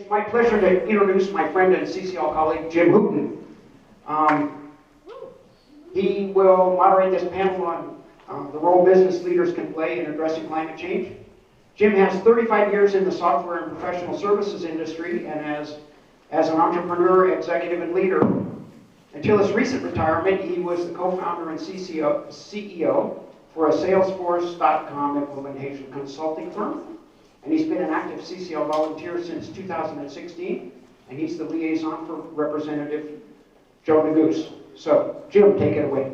It's my pleasure to introduce my friend and CCL colleague, Jim Hooton. He will moderate this panel on the role business leaders can play in addressing climate change. Jim has 35 years in the software and professional services industry, and as an entrepreneur, executive, and leader. Until his recent retirement, he was the co-founder and CEO for a Salesforce.com implementation consulting firm. And he's been an active CCL volunteer since 2016, and he's the liaison for Representative Joe Neguse. So, Jim, take it away.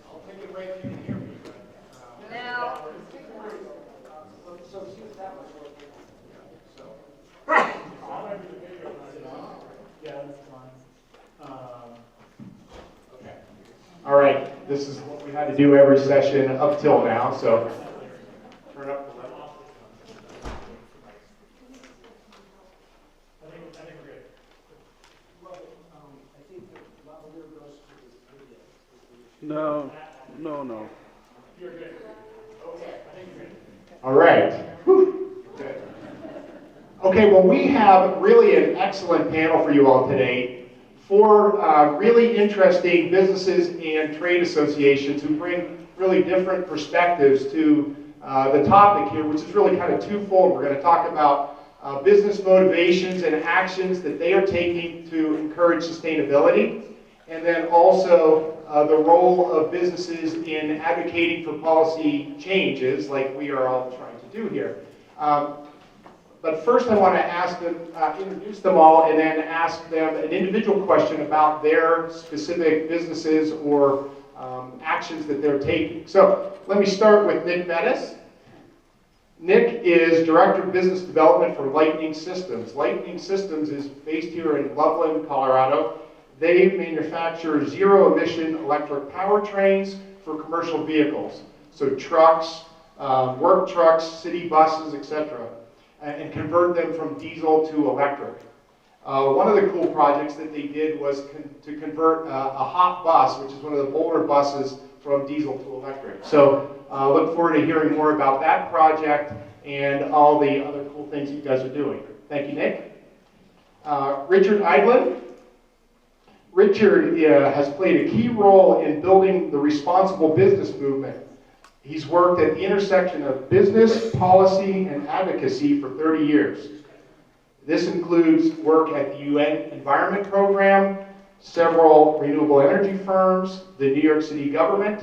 I'll take it right if you can hear me. Now. So see if that was working. Yeah, that's fine. Okay. All right. This is what we had to do every session up till now. So turn up the level. I think we're good. Well, I think the louder goes to the video. No. You're good. Okay, I think you're good. All right. Whew. Good. Okay, well, we have really an excellent panel for you all today. Four really interesting businesses and trade associations who bring really different perspectives to the topic here, which is really kind of twofold. We're going to talk about business motivations and actions that they are taking to encourage sustainability, and then also the role of businesses in advocating for policy changes like we are all trying to do here. But first I want to ask them, introduce them all, and then ask them an individual question about their specific businesses or actions that they're taking. So let me start with Nick Bettis. Nick is Director of Business Development for Lightning Systems. Lightning Systems is based here in Loveland, Colorado. They manufacture zero-emission electric powertrains for commercial vehicles. So trucks, work trucks, city buses, etc., and convert them from diesel to electric. One of the cool projects that they did was to convert a hot bus, which is one of the Boulder buses, from diesel to electric. So look forward to hearing more about that project and all the other cool things you guys are doing. Thank you, Nick. Richard Eidlin. Richard has played a key role in building the responsible business movement. He's worked at the intersection of business, policy, and advocacy for 30 years. This includes work at the UN Environment Program, several renewable energy firms, the New York City government,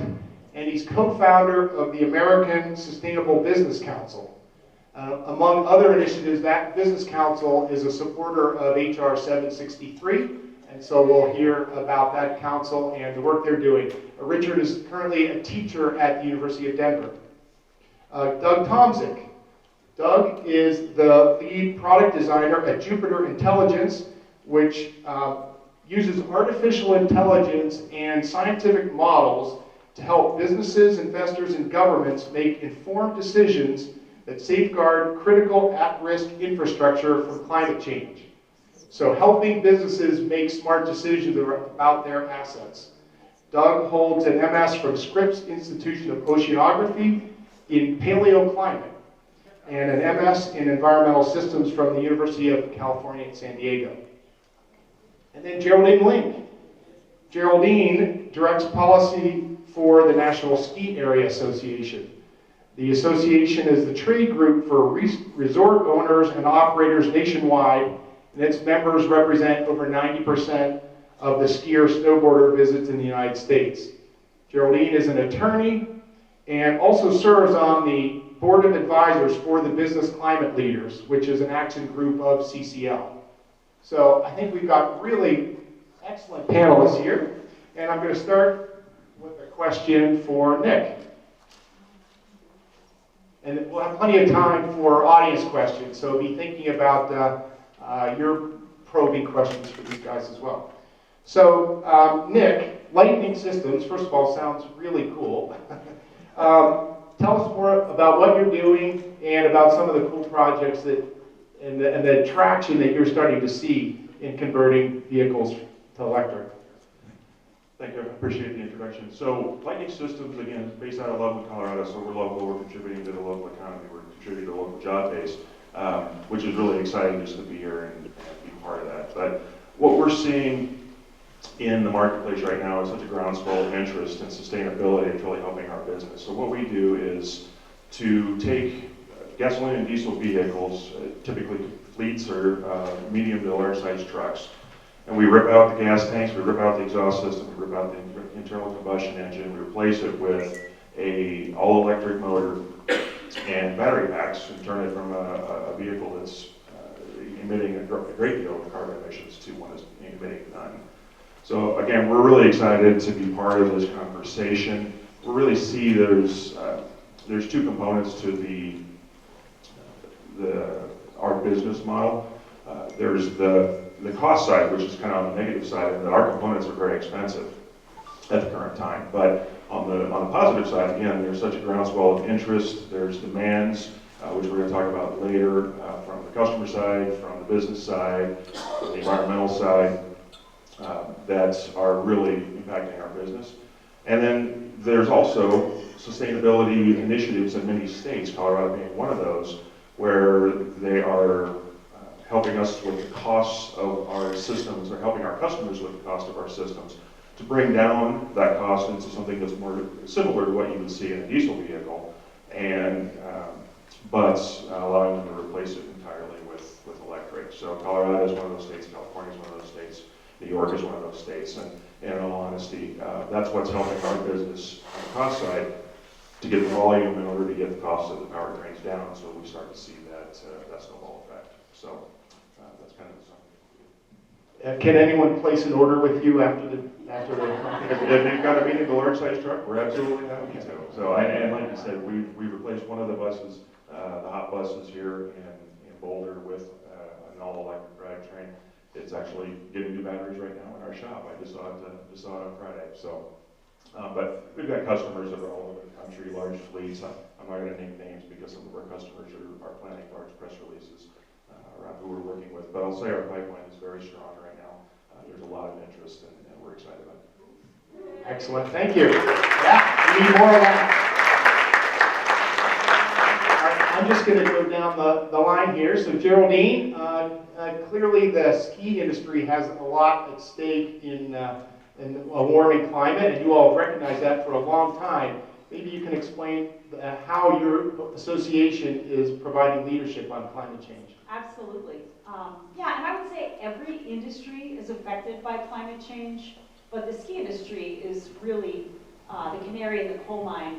and he's co-founder of the American Sustainable Business Council. Among other initiatives, that Business Council is a supporter of HR 763, and so we'll hear about that council and the work they're doing. Richard is currently a teacher at the University of Denver. Doug Tomczik. Doug is the lead product designer at Jupiter Intelligence, which uses artificial intelligence and scientific models to help businesses, investors, and governments make informed decisions that safeguard critical at-risk infrastructure from climate change. So helping businesses make smart decisions about their assets. Doug holds an MS from Scripps Institution of Oceanography in paleoclimate and an MS in environmental systems from the University of California in San Diego. And then Geraldine Link. Geraldine directs policy for the National Ski Area Association. The association is the trade group for resort owners and operators nationwide, and its members represent over 90% of the skier snowboarder visits in the United States. Geraldine is an attorney and also serves on the Board of Advisors for the Business Climate Leaders, which is an action group of CCL. So I think we've got really excellent panelists here, and I'm going to start with a question for Nick. And we'll have plenty of time for audience questions, so be thinking about your probing questions for these guys as well. So, Nick, Lightning Systems, first of all, sounds really cool. Tell us more about what you're doing and about some of the cool projects that and the traction that you're starting to see in converting vehicles to electric. Thank you. I appreciate the introduction. So, Lightning Systems, again, is based out of Loveland, Colorado, so we're local. We're contributing to the local economy. We're contributing to the local job base. which is really exciting just to be here and be part of that. But what we're seeing in the marketplace right now is such a groundswell of interest in sustainability. It's really helping our business. So what we do is to take gasoline and diesel vehicles, typically fleets or medium to large size trucks, and we rip out the gas tanks, we rip out the exhaust system, we rip out the internal combustion engine, we replace it with a all-electric motor and battery packs, and turn it from a vehicle that's emitting a great deal of carbon emissions to one that's emitting none. So again, we're really excited to be part of this conversation. We really see there's two components to our business model. There's the cost side, which is kind of on the negative side, and that our components are very expensive at the current time. But on the positive side, again, there's such a groundswell of interest. There's demands, which we're going to talk about later, from the customer side, from the business side, from the environmental side, that are really impacting our business. And then there's also sustainability initiatives in many states, Colorado being one of those, where they are helping us with the costs of our systems, or helping our customers with the cost of our systems, to bring down that cost into something that's more similar to what you would see in a diesel vehicle, and but allowing them to replace it entirely with electric. So Colorado is one of those states, California is one of those states, New York is one of those states, and in all honesty, that's what's helping our business on the cost side to get the volume in order to get the cost of the powertrains down, so we start to see that snowball effect. So that's kind of the summary. Can anyone place an order with you after the if you've got a medium to large size truck, we're absolutely happy to. So and like you said, we replaced one of the buses, the hot buses here in Boulder, with an all-electric drivetrain. It's actually getting new batteries right now in our shop. I just saw it on Friday. So, but we've got customers that are all over the country, large fleets. I'm not going to name names because some of our customers are planning large press releases around who we're working with. But I'll say our pipeline is very strong right now. There's a lot of interest, and we're excited about it. Excellent. Thank you. Yeah, we need more of that. I'm just going to go down the line here. So Geraldine, clearly the ski industry has a lot at stake in a warming climate, and you all have recognized that for a long time. Maybe you can explain how your association is providing leadership on climate change. Absolutely. Yeah, and I would say every industry is affected by climate change, but the ski industry is really the canary in the coal mine.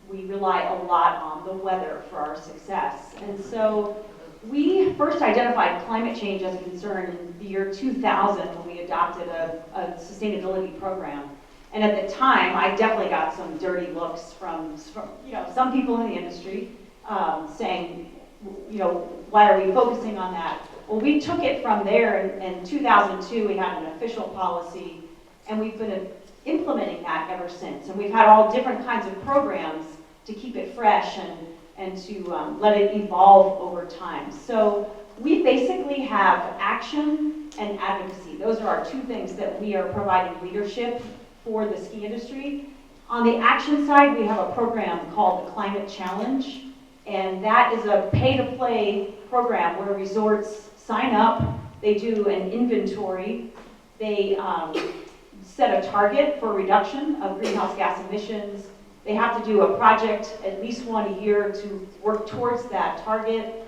We rely a lot on the weather for our success. And so we first identified climate change as a concern in the year 2000 when we adopted a sustainability program. And at the time, I definitely got some dirty looks from some people in the industry saying, why are we focusing on that? Well, we took it from there. In 2002, we had an official policy, and we've been implementing that ever since. And we've had all different kinds of programs to keep it fresh and to let it evolve over time. So we basically have action and advocacy. Those are our two things that we are providing leadership for the ski industry. On the action side, we have a program called the Climate Challenge, and that is a pay-to-play program where resorts sign up, they do an inventory, they set a target for reduction of greenhouse gas emissions. They have to do a project at least one a year to work towards that target.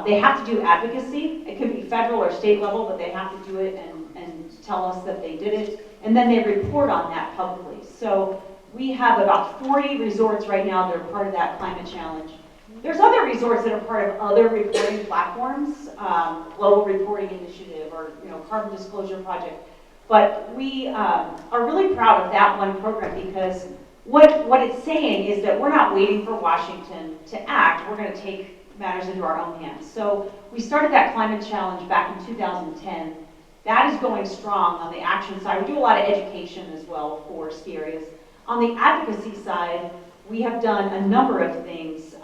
They have to do advocacy. It could be federal or state level, but they have to do it and tell us that they did it. And then they report on that publicly. So we have about 40 resorts right now that are part of that climate challenge. There's other resorts that are part of other reporting platforms, Global Reporting Initiative or Carbon Disclosure Project. But we are really proud of that one program because what it's saying is that we're not waiting for Washington to act. We're going to take matters into our own hands. So we started that climate challenge back in 2010. That is going strong on the action side. We do a lot of education as well for ski areas. On the advocacy side, we have done a number of things.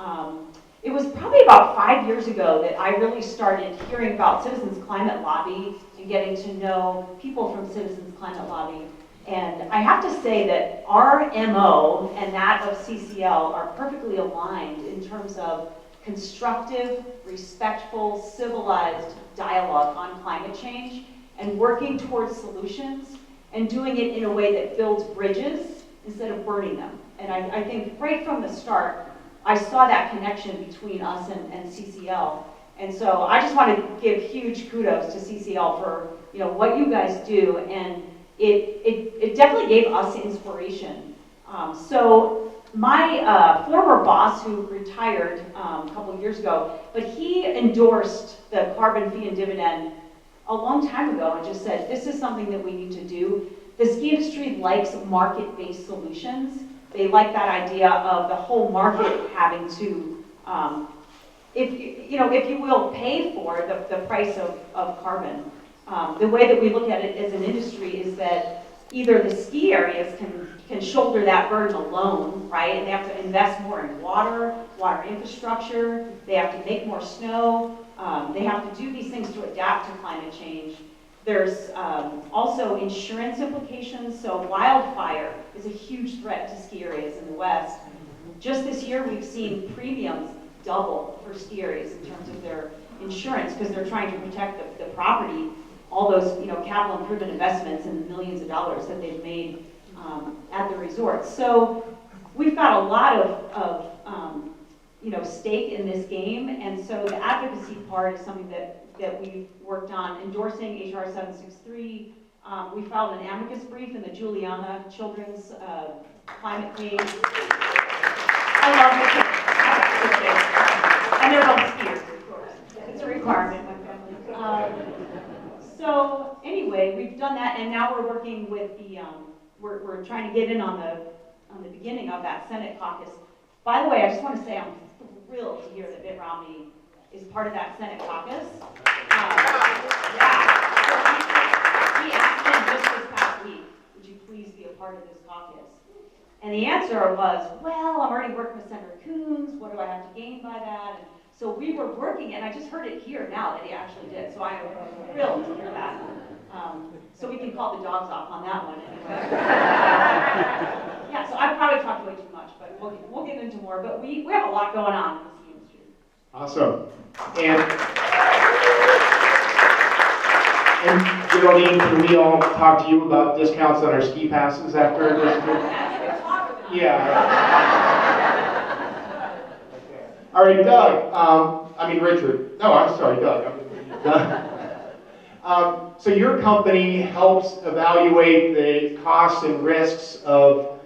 It was probably about 5 years ago that I really started hearing about Citizens Climate Lobby and getting to know people from Citizens Climate Lobby. And I have to say that our MO and that of CCL are perfectly aligned in terms of constructive, respectful, civilized dialogue on climate change and working towards solutions and doing it in a way that builds bridges instead of burning them. And I think right from the start, I saw that connection between us and CCL. And so I just want to give huge kudos to CCL for what you guys do, and it definitely gave us inspiration. So my former boss, who retired a couple of years ago, but he endorsed the carbon fee and dividend a long time ago and just said, this is something that we need to do. The ski industry likes market-based solutions. They like that idea of the whole market having to, if you will, pay for the price of carbon. The way that we look at it as an industry is that either the ski areas can shoulder that burden alone, right? And they have to invest more in water infrastructure. They have to make more snow. They have to do these things to adapt to climate change. There's also insurance implications. So wildfire is a huge threat to ski areas in the West. Just this year, we've seen premiums double for ski areas in terms of their insurance because they're trying to protect the property, all those capital improvement investments and the millions of dollars that they've made at the resorts. So we've got a lot of stake in this game, and so the advocacy part is something that we've worked on, endorsing HR 763. We filed an amicus brief in the Juliana Children's Climate Change. I love the kids. And they're both skiers, of course. It's a requirement in my family. So anyway, we've done that, and now we're working with the, we're trying to get in on the beginning of that Senate caucus. By the way, I just want to say I'm thrilled to hear that Mitt Romney is part of that Senate caucus. He asked him just this past week, would you please be a part of this caucus? And the answer was, well, I'm already working with Senator Coons. What do I have to gain by that? And so we were working, and I just heard it here now that he actually did. So I'm thrilled to hear that. So we can call the dogs off on that one anyway. Yeah, so I've probably talked way too much, but we'll get into more. But we have a lot going on in the ski industry. Awesome. And Geraldine, can we all talk to you about discounts on our ski passes after this? Yeah. All right, Doug. Richard. No, I'm sorry, Doug. So your company helps evaluate the costs and risks to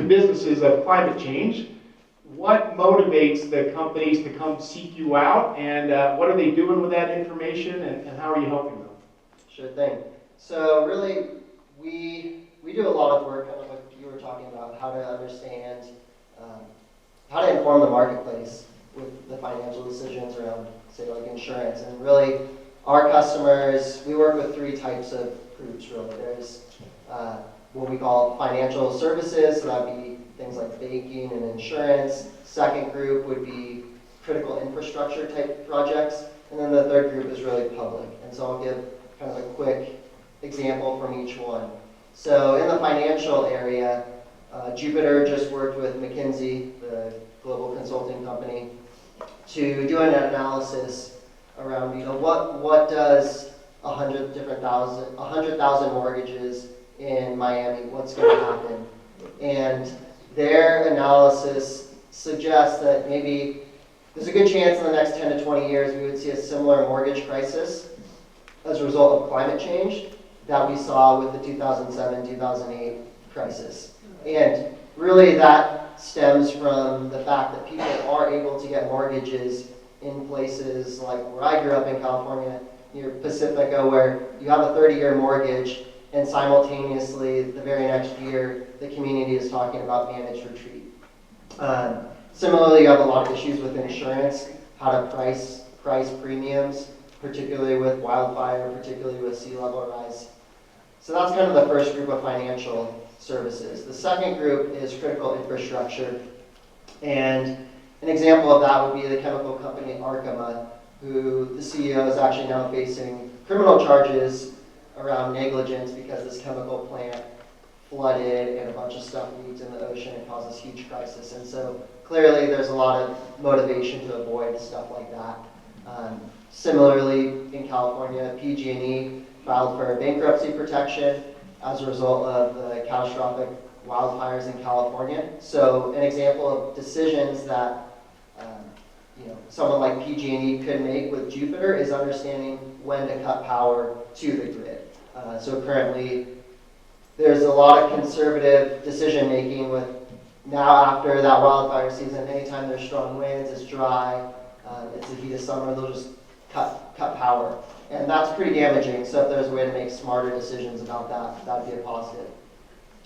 businesses of climate change. What motivates the companies to come seek you out, and what are they doing with that information, and how are you helping them? Sure thing. So really, we do a lot of work, kind of like you were talking about, how to understand, how to inform the marketplace with the financial decisions around, say, like insurance. And really, our customers, we work with three types of groups, really. There's what we call financial services, so that would be things like banking and insurance. Second group would be critical infrastructure type projects. And then the third group is really public. And so I'll give kind of a quick example from each one. So in the financial area, Jupiter just worked with McKinsey, the global consulting company, to do an analysis around, what does 100,000 mortgages in Miami, what's going to happen? And their analysis suggests that maybe there's a good chance in the next 10 to 20 years we would see a similar mortgage crisis as a result of climate change that we saw with the 2007-2008 crisis. And really that stems from the fact that people are able to get mortgages in places like where I grew up in California, near Pacifica, where you have a 30-year mortgage and simultaneously the very next year the community is talking about managed retreat. Similarly, you have a lot of issues with insurance, how to price premiums, particularly with wildfire, particularly with sea level rise. So that's kind of the first group of financial services. The second group is critical infrastructure. And an example of that would be the chemical company Arkema, who the CEO is actually now facing criminal charges around negligence because this chemical plant flooded and a bunch of stuff leaked in the ocean. It causes huge crisis. And so clearly there's a lot of motivation to avoid stuff like that. Similarly, in California, PG&E filed for bankruptcy protection as a result of the catastrophic wildfires in California. So an example of decisions that someone like PG&E could make with Jupiter is understanding when to cut power to the grid. So currently, there's a lot of conservative decision making with now after that wildfire season. Anytime there's strong winds, it's dry, it's the heat of summer, they'll just cut power. And that's pretty damaging, so if there's a way to make smarter decisions about that, that'd be a positive.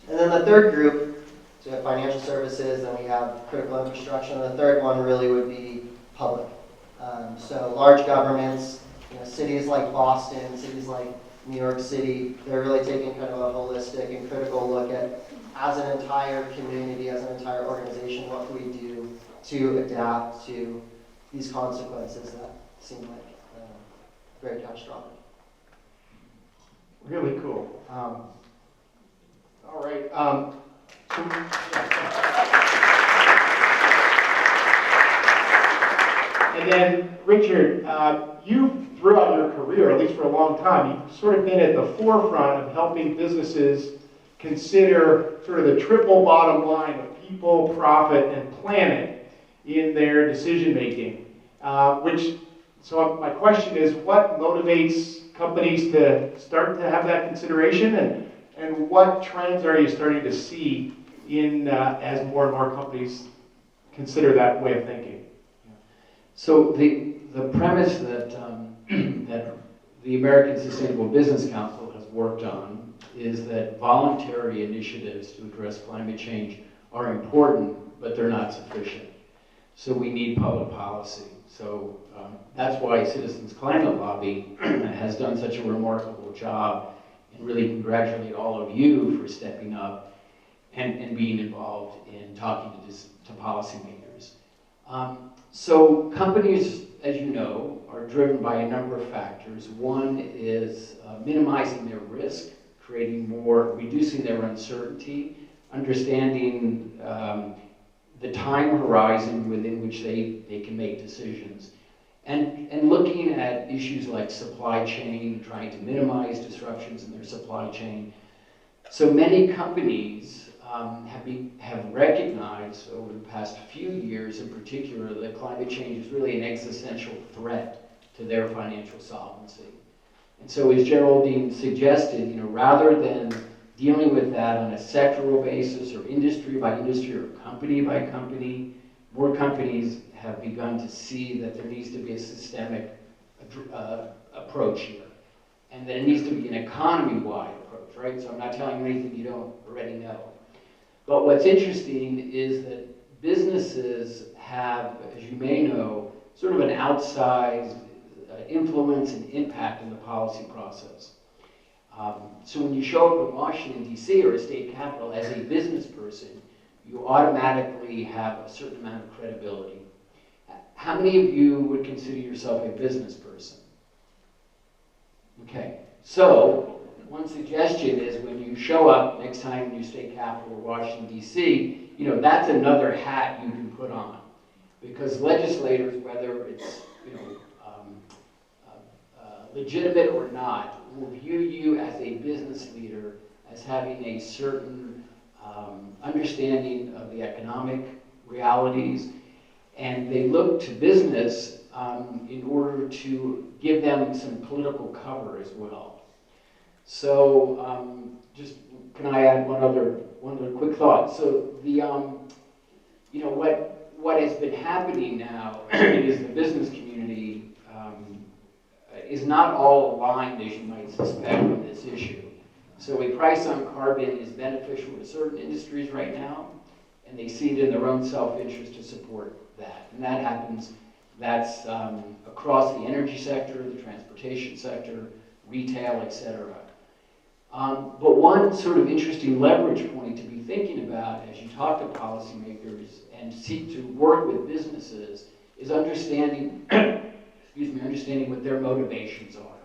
And then the third group, so we have financial services, and we have critical infrastructure, and the third one really would be public. So large governments, cities like Boston, cities like New York City, they're really taking kind of a holistic and critical look at, as an entire community, as an entire organization, what can we do to adapt to these consequences that seem like very catastrophic. Really cool. All right. And then, Richard, you, throughout your career, at least for a long time, you've sort of been at the forefront of helping businesses consider sort of the triple bottom line of people, profit, and planet in their decision making. So my question is, what motivates companies to start to have that consideration, and what trends are you starting to see in as more and more companies consider that way of thinking? So the premise that that the American Sustainable Business Council has worked on is that voluntary initiatives to address climate change are important, but they're not sufficient. So we need public policy. So that's why Citizens Climate Lobby has done such a remarkable job, and really congratulate all of you for stepping up and being involved in talking to policymakers. So companies, as you know, are driven by a number of factors. One is minimizing their risk, reducing their uncertainty, understanding the time horizon within which they can make decisions, and looking at issues like supply chain, trying to minimize disruptions in their supply chain. So many companies have recognized over the past few years in particular that climate change is really an existential threat to their financial solvency. And so as Geraldine suggested, rather than dealing with that on a sectoral basis or industry by industry or company by company, more companies have begun to see that there needs to be a systemic approach here, and that it needs to be an economy-wide approach, right? So I'm not telling you anything you don't already know. But what's interesting is that businesses have, as you may know, sort of an outsized influence and impact in the policy process. So when you show up in Washington, D.C. or a state capital as a business person, you automatically have a certain amount of credibility. How many of you would consider yourself a business person? Okay, so one suggestion is when you show up next time in your state capital or Washington, D.C., that's another hat you can put on. Because legislators, whether it's legitimate or not, will view you as a business leader as having a certain understanding of the economic realities, and they look to business in order to give them some political cover as well. So just can I add one other quick thought? So the what has been happening now is the business community is not all aligned, as you might suspect, with this issue. So a price on carbon is beneficial to certain industries right now, and they see it in their own self-interest to support that. And that happens, that's across the energy sector, the transportation sector, retail, etc. But one sort of interesting leverage point to be thinking about as you talk to policymakers and seek to work with businesses is understanding understanding what their motivations are.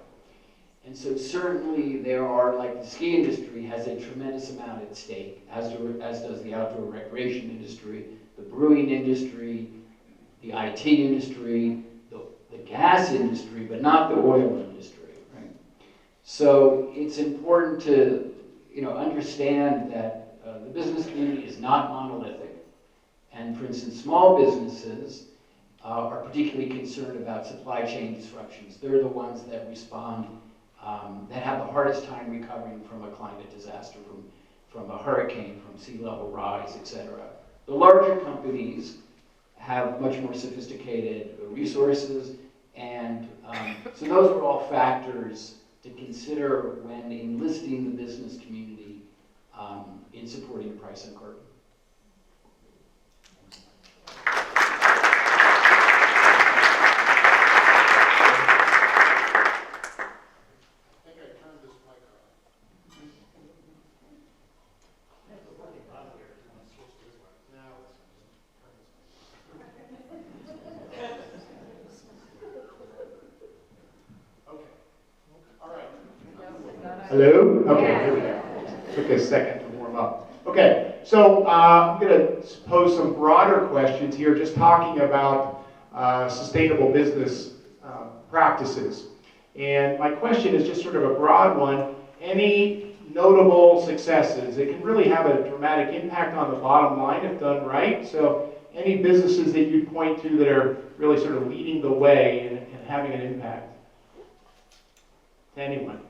And And so certainly there are, like the ski industry has a tremendous amount at stake, as does the outdoor recreation industry, the brewing industry, the IT industry, the gas industry, but not the oil industry, right? So it's important to, understand that the business community is not monolithic. And for instance, small businesses are particularly concerned about supply chain disruptions. They're the ones that respond, that have the hardest time recovering from a climate disaster, from a hurricane, from sea level rise, etc. The larger companies have much more sophisticated resources, and so those are all factors to consider when enlisting the business community in supporting the price on carbon. Hello? Okay, here we go. Took a second to warm up. Okay, so I'm going to pose some broader questions here, just talking about sustainable business practices. And my question is just sort of a broad one. Any notable successes? It can really have a dramatic impact on the bottom line if done right. So any businesses that you'd point to that are really sort of leading the way and having an impact? To anyone?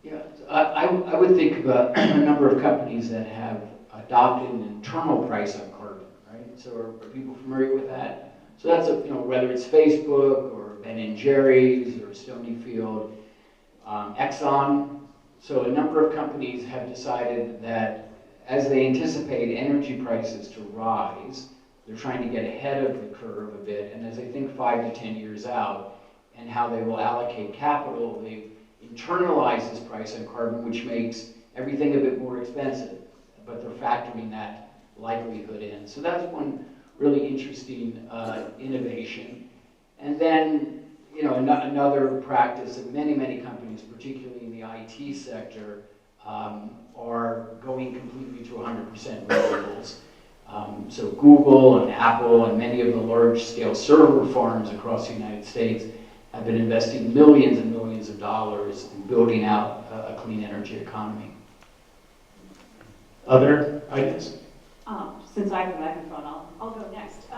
Yeah, I would think about a number of companies that have adopted an internal price on carbon, right? So are people familiar with that? So that's, whether it's Facebook or Ben & Jerry's or Stonyfield, Exxon. So a number of companies have decided that as they anticipate energy prices to rise, they're trying to get ahead of the curve a bit. And as they think 5 to 10 years out and how they will allocate capital, they've internalized this price on carbon, which makes everything a bit more expensive, but they're factoring that likelihood in. So that's one really interesting innovation. And then, another practice that many companies, particularly in the IT sector, are going completely to 100% renewables. So Google and Apple and many of the large-scale server farms across the United States have been investing millions and millions of dollars in building out a clean energy economy. Other ideas? Since I have the microphone, I'll go next.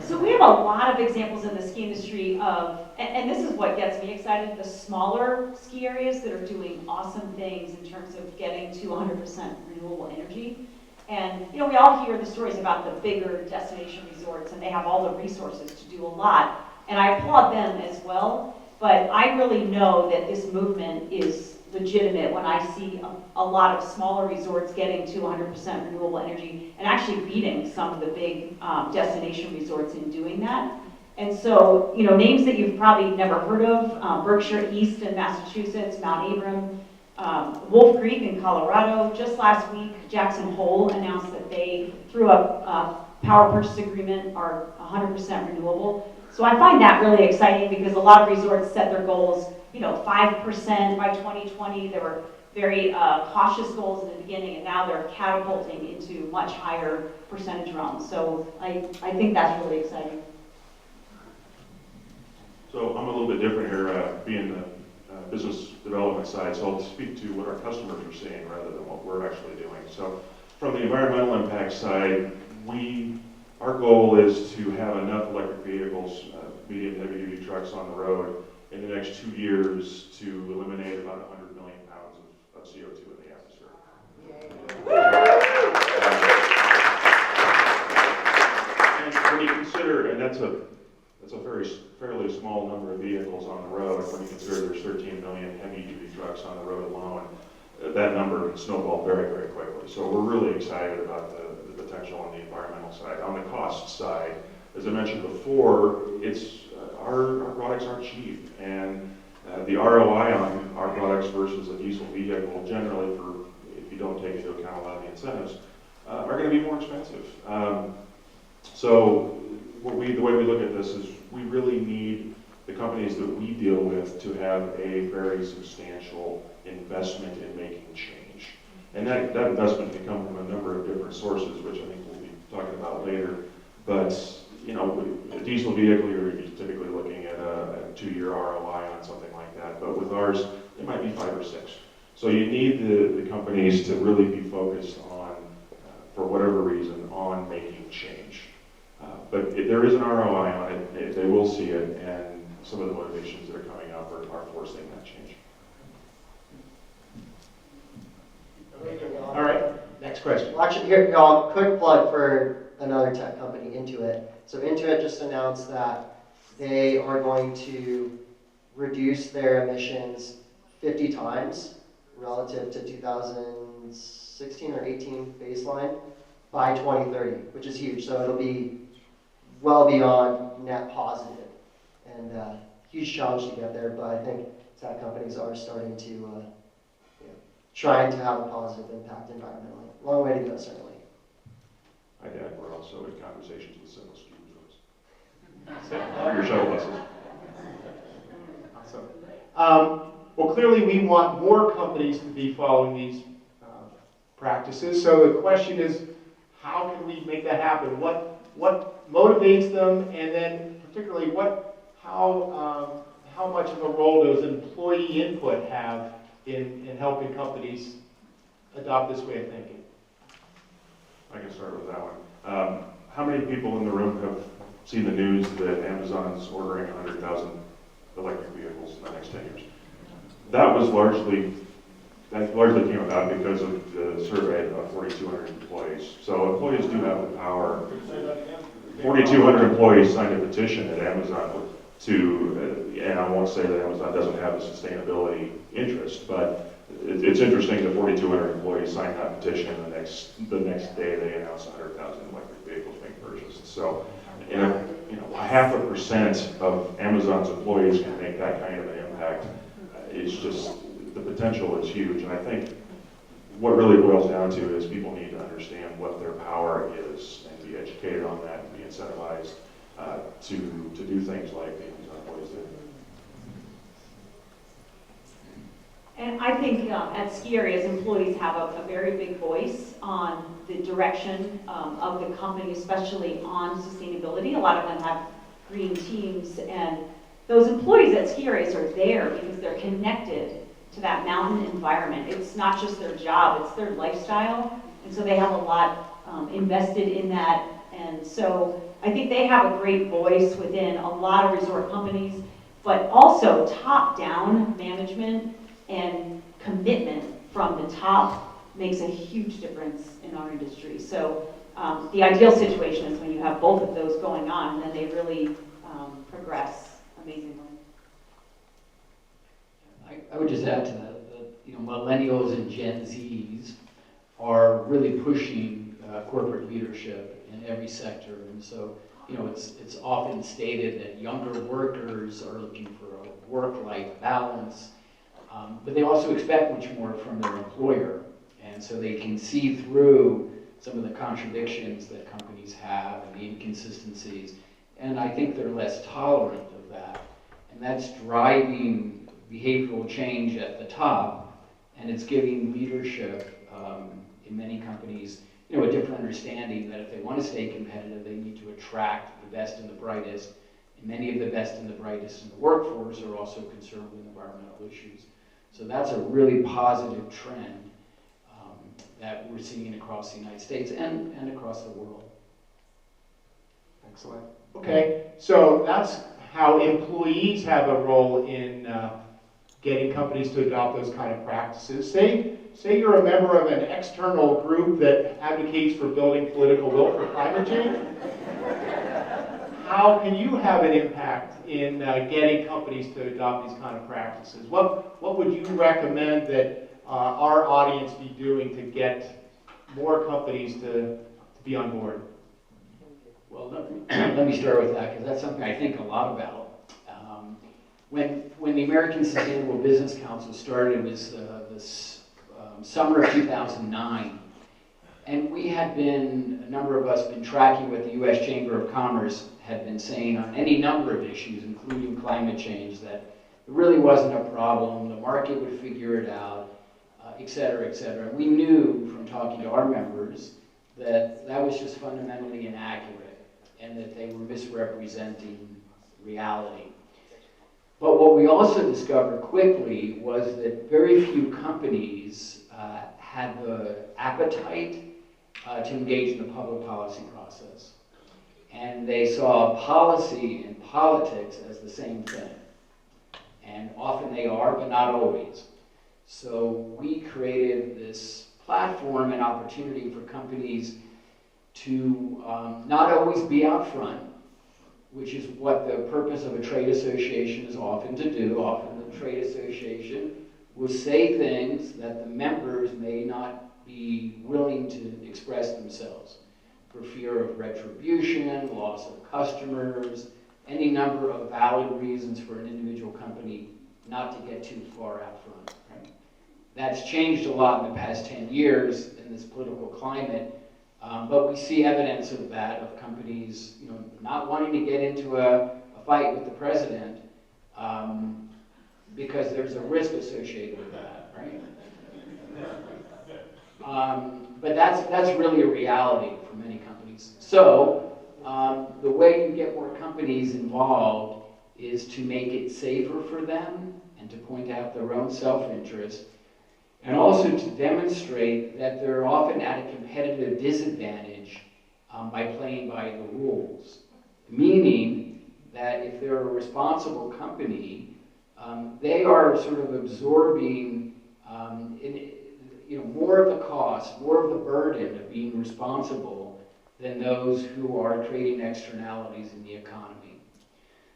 So we have a lot of examples in the ski industry of, and this is what gets me excited, the smaller ski areas that are doing awesome things in terms of getting to 100% renewable energy. And we all hear the stories about the bigger destination resorts, and they have all the resources to do a lot. And I applaud them as well, but I really know that this movement is legitimate when I see a lot of smaller resorts getting to 100% renewable energy and actually beating some of the big destination resorts in doing that. And so, names that you've probably never heard of, Berkshire East in Massachusetts, Mount Abram, Wolf Creek in Colorado. Just last week, Jackson Hole announced that they, through a power purchase agreement, are 100% renewable. So I find that really exciting because a lot of resorts set their goals, 5% by 2020. There were very cautious goals in the beginning, and now they're catapulting into much higher percentage realms. So I think that's really exciting. So I'm a little bit different here, being the business development side, so I'll speak to what our customers are seeing rather than what we're actually doing. So from the environmental impact side, our goal is to have enough electric vehicles, medium heavy-duty trucks on the road in the next 2 years to eliminate about 100 million pounds of CO2 in the atmosphere. And when you consider, and that's a fairly small number of vehicles on the road, when you consider there's 13 million heavy-duty trucks on the road alone, that number can snowball very, very quickly. So we're really excited about the potential on the environmental side. On the cost side, as I mentioned before, our products aren't cheap, and the ROI on our products versus a diesel vehicle, generally, if you don't take into account a lot of the incentives, are going to be more expensive. So the way we look at this is we really need the companies that we deal with to have a very substantial investment in making change. And that investment can come from a number of different sources, which I think we'll be talking about later. But, you know, a diesel vehicle, you're typically looking at a 2-year ROI on something like that. But with ours, it might be 5 or 6. So you need the companies to really be focused on, for whatever reason, on making change. But if there is an ROI on it, they will see it, and some of the motivations that are coming up are forcing that change. All right, next question. Well, actually, here, y'all, quick plug for another tech company, Intuit. So Intuit just announced that they are going to reduce their emissions 50 times relative to 2016 or 18 baseline by 2030, which is huge. So it'll be well beyond net positive, and huge challenge to get there. But I think tech companies are starting to trying to have a positive impact environmentally. Long way to go, certainly. I'd add, we're also in conversations with several student groups. Your shuttle buses. Awesome. Well, clearly we want more companies to be following these practices. So the question is, how can we make that happen? What motivates them, and then particularly how much of a role does employee input have in helping companies adopt this way of thinking? I can start with that one. How many people in the room have seen the news that Amazon's ordering 100,000 electric vehicles in the next 10 years? That largely came about because of the survey of 4,200 employees. So employees do have the power. 4,200 employees signed a petition at Amazon and I won't say that Amazon doesn't have a sustainability interest, but it's interesting that 4,200 employees signed that petition, and the next day they announced 100,000 electric vehicles being purchased. So, in a 0.5% of Amazon's employees can make that kind of an impact. It's just, the potential is huge, and I think what really boils down to is people need to understand what their power is and be educated on that and be incentivized to do things like the Amazon employees do. And I think at ski areas, employees have a very big voice on the direction of the company, especially on sustainability. A lot of them have green teams, and those employees at ski areas are there because they're connected to that mountain environment. It's not just their job, it's their lifestyle, and so they have a lot invested in that. And so I think they have a great voice within a lot of resort companies, but also top-down management and commitment from the top makes a huge difference in our industry. So the ideal situation is when you have both of those going on, and then they really progress amazingly. I would just add to that millennials and Gen Zs are really pushing corporate leadership in every sector, and so it's often stated that younger workers are looking for a work-life balance. But they also expect much more from their employer, and so they can see through some of the contradictions that companies have and the inconsistencies, and I think they're less tolerant of that, and that's driving behavioral change at the top, and it's giving leadership in many companies a different understanding that if they want to stay competitive, they need to attract the best and the brightest, and many of the best and the brightest in the workforce are also concerned with environmental issues. So that's a really positive trend that we're seeing across the United States and across the world. Excellent. Okay, so that's how employees have a role in getting companies to adopt those kind of practices. Say you're a member of an external group that advocates for building political will for climate change. How can you have an impact in getting companies to adopt these kind of practices? What would you recommend that our audience be doing to get more companies to be on board? Well, let me start with that, because that's something I think a lot about. When the American Sustainable Business Council started, it was the summer of 2009, And we had been, a number of us, been tracking what the U.S. Chamber of Commerce had been saying on any number of issues, including climate change, that it really wasn't a problem, the market would figure it out, et cetera, et cetera. And we knew from talking to our members that that was just fundamentally inaccurate and that they were misrepresenting reality. But what we also discovered quickly was that very few companies had the appetite to engage in the public policy process. And they saw policy and politics as the same thing. And often they are, but not always. So we created this platform and opportunity for companies to not always be out front, which is what the purpose of a trade association is often to do. Often the trade association will say things that the members may not be willing to express themselves for fear of retribution, loss of customers, any number of valid reasons for an individual company not to get too far out front. Right? That's changed a lot in the past 10 years in this political climate, but we see evidence of that, of companies not wanting to get into a fight with the president because there's a risk associated with that, right? But that's really a reality for many companies. So the way you get more companies involved is to make it safer for them and to point out their own self-interest, and also to demonstrate that they're often at a competitive disadvantage by playing by the rules. Meaning that if they're a responsible company, they are sort of absorbing more of the cost, more of the burden of being responsible than those who are creating externalities in the economy.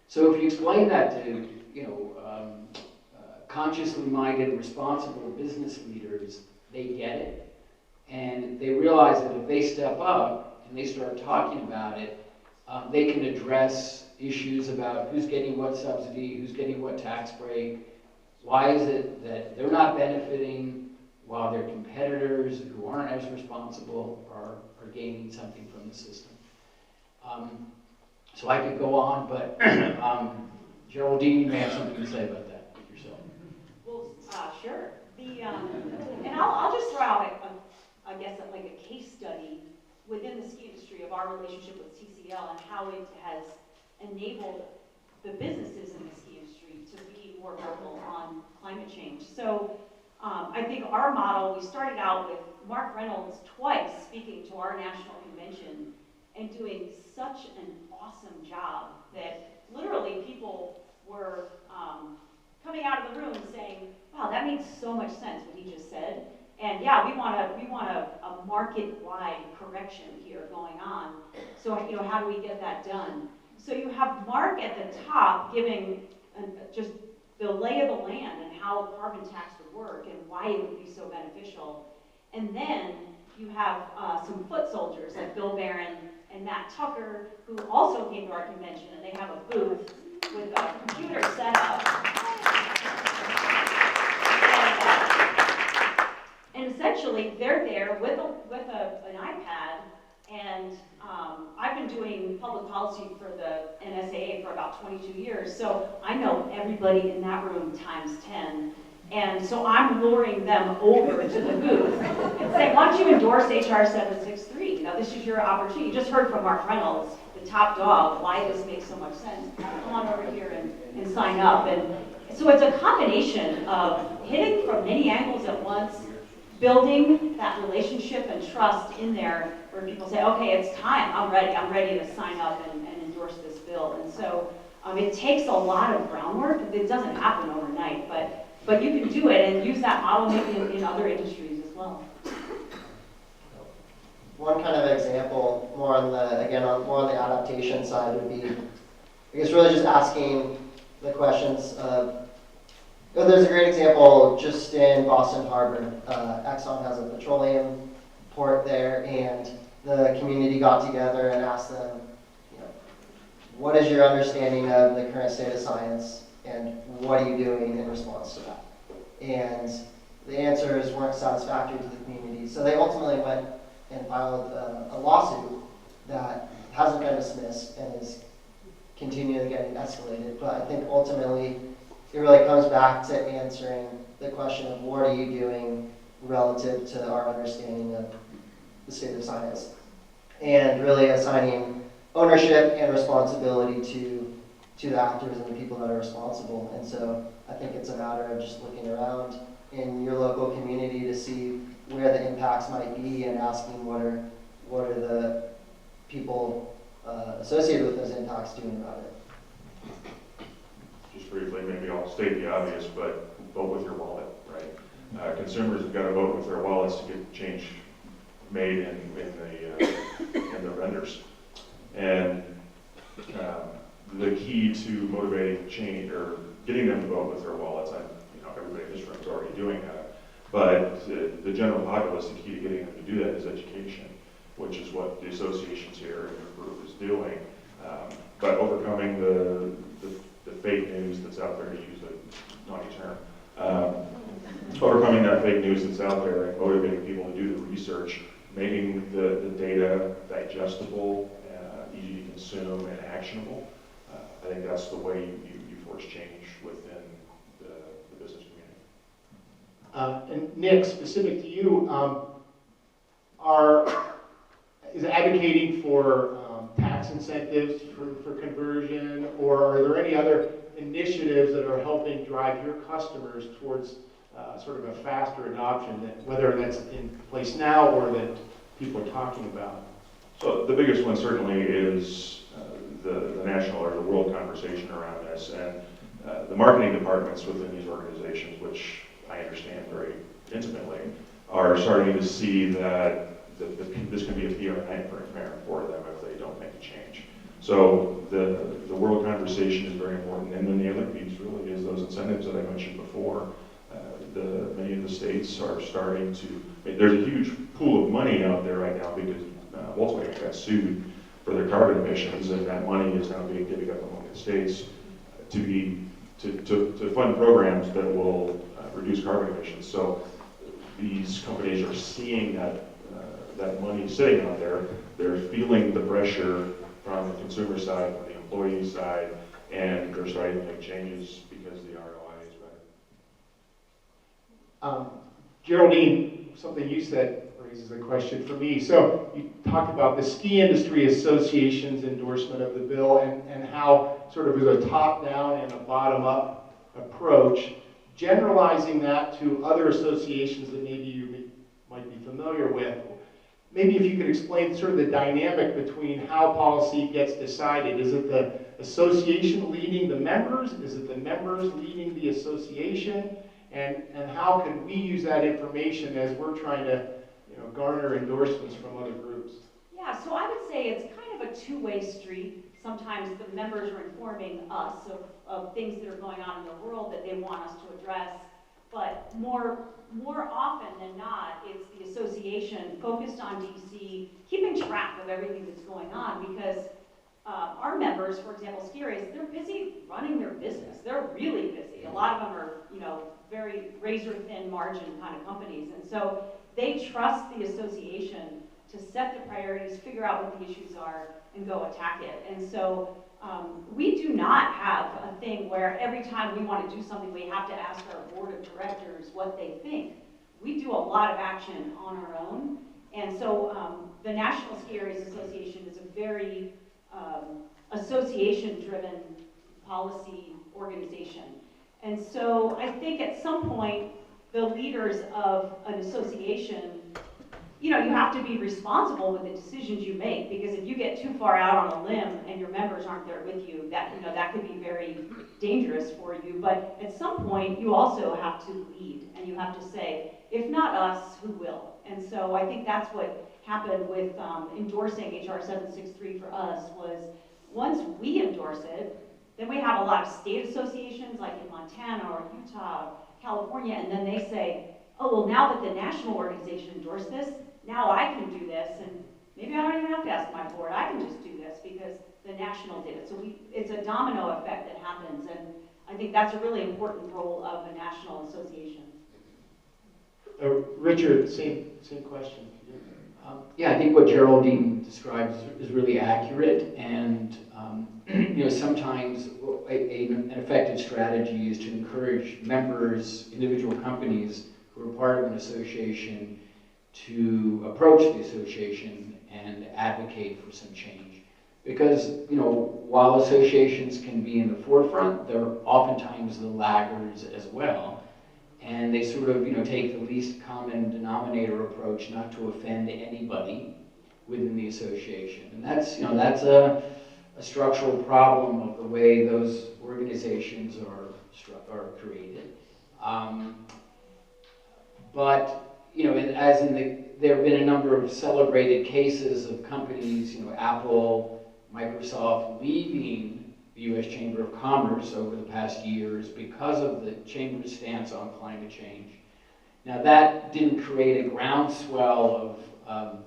So if you explain that to consciously minded, responsible business leaders, they get it, and they realize that if they step up and they start talking about it, they can address issues about who's getting what subsidy, who's getting what tax break, why is it that they're not benefiting while their competitors who aren't as responsible are gaining something from the system. So I could go on, but Geraldine, you may have something to say about that yourself. Well, sure. And I'll just throw out, I guess, like a case study within the ski industry of our relationship with CCL and how it has enabled the businesses in the ski industry to be more vocal on climate change. So I think our model, we started out with Mark Reynolds twice speaking to our national convention and doing such an awesome job that literally people were coming out of the room saying, wow, that makes so much sense what he just said. And yeah, we want a market-wide correction here going on. So how do we get that done? So you have Mark at the top giving just the lay of the land and how a carbon tax would work and why it would be so beneficial. And then you have some foot soldiers like Bill Barron and Matt Tucker, who also came to our convention, and they have a booth with a computer set up. And essentially, they're there with an iPad, and I've been doing public policy for the NSAA for about 22 years, so I know everybody in that room times 10. And so I'm luring them over to the booth and saying, why don't you endorse HR 763? This is your opportunity. You just heard from Mark Reynolds, the top dog, why this makes so much sense. Come on over here and sign up. And so it's a combination of hitting from many angles at once, building that relationship and trust in there where people say, okay, it's time, I'm ready to sign up and endorse this bill. And so it takes a lot of groundwork. It doesn't happen overnight, but you can do it and use that model maybe in other industries as well. One kind of example, more on the adaptation side would be, I guess, really just asking the questions. There's a great example just in Boston Harbor. Exxon has a petroleum port there, and the community got together and asked them, what is your understanding of the current state of science, and what are you doing in response to that? And the answers weren't satisfactory to the community, so they ultimately went and filed a lawsuit that hasn't been dismissed and is continually getting escalated. But I think ultimately it really comes back to answering the question of what are you doing relative to our understanding of the state of science, and really assigning ownership and responsibility to the actors and the people that are responsible. And so I think it's a matter of just looking around in your local community to see where the impacts might be and asking what are the people associated with those impacts doing about it. Just briefly, maybe I'll state the obvious, but vote with your wallet, right? Consumers have got to vote with their wallets to get change made in the vendors. And the key to motivating change or getting them to vote with their wallets, everybody in this room is already doing that, but the general populace, the key to getting them to do that is education, which is what the associations here and your group is doing. But overcoming the fake news that's out there, to use a naughty term, overcoming that fake news that's out there and motivating people to do the research, making the data digestible, easy to consume, and actionable. I think that's the way you force change within the business community. And Nick, specific to you, is advocating for tax incentives for conversion, or are there any other initiatives that are helping drive your customers towards sort of a faster adoption, whether that's in place now or that people are talking about? So the biggest one certainly is the national or the world conversation around this, and the marketing departments within these organizations, which I understand very intimately, are starting to see that this can be a PR nightmare for them if they don't make a change. So the world conversation is very important, and then the other piece really is those incentives that I mentioned before. Many of the states are starting to, there's a huge pool of money out there right now because Volkswagen got sued for their carbon emissions, and that money is now being divvied up among the states to fund programs that will reduce carbon emissions. So these companies are seeing that money sitting out there. They're feeling the pressure from the consumer side, from the employee side, and they're starting to make changes because the ROI is better. Geraldine, something you said raises a question for me. So you talked about the Ski Industry Association's endorsement of the bill and how sort of as a top-down and a bottom-up approach, generalizing that to other associations that maybe you might be familiar with. Maybe if you could explain sort of the dynamic between how policy gets decided. Is it the association leading the members? Is it the members leading the association? And how can we use that information as we're trying to garner endorsements from other groups? Yeah, so I would say it's kind of a two-way street. Sometimes the members are informing us of things that are going on in the world that they want us to address. But more often than not, it's the association focused on DC, keeping track of everything that's going on, because our members, for example, ski race, they're busy running their business. They're really busy. A lot of them are, very razor-thin margin kind of companies. And so they trust the association to set the priorities, figure out what the issues are, and go attack it. And so we do not have a thing where every time we want to do something, we have to ask our board of directors what they think. We do a lot of action on our own. And so the National Ski Race Association is a very association-driven policy organization. And so I think at some point, the leaders of an association, you have to be responsible with the decisions you make, because if you get too far out on a limb and your members aren't there with you, that could be very dangerous for you. But at some point, you also have to lead, and you have to say, if not us, who will? And so I think that's what happened with endorsing HR 763 for us, was once we endorse it, then we have a lot of state associations like in Montana or Utah, California, and then they say, oh, well, now that the national organization endorsed this, now I can do this, and maybe I don't even have to ask my board, I can just do this because the national did it. So it's a domino effect that happens, and I think that's a really important role of a national association. Richard, same question. Yeah, I think what Geraldine describes is really accurate, and sometimes an effective strategy is to encourage members, individual companies who are part of an association to approach the association and advocate for some change. Because, while associations can be in the forefront, they're oftentimes the laggards as well. And they sort of, take the least common denominator approach, not to offend anybody within the association. And that's a structural problem of the way those organizations are created. There have been a number of celebrated cases of companies, Apple, Microsoft, leaving the U.S. Chamber of Commerce over the past years because of the Chamber's stance on climate change. Now that didn't create a groundswell of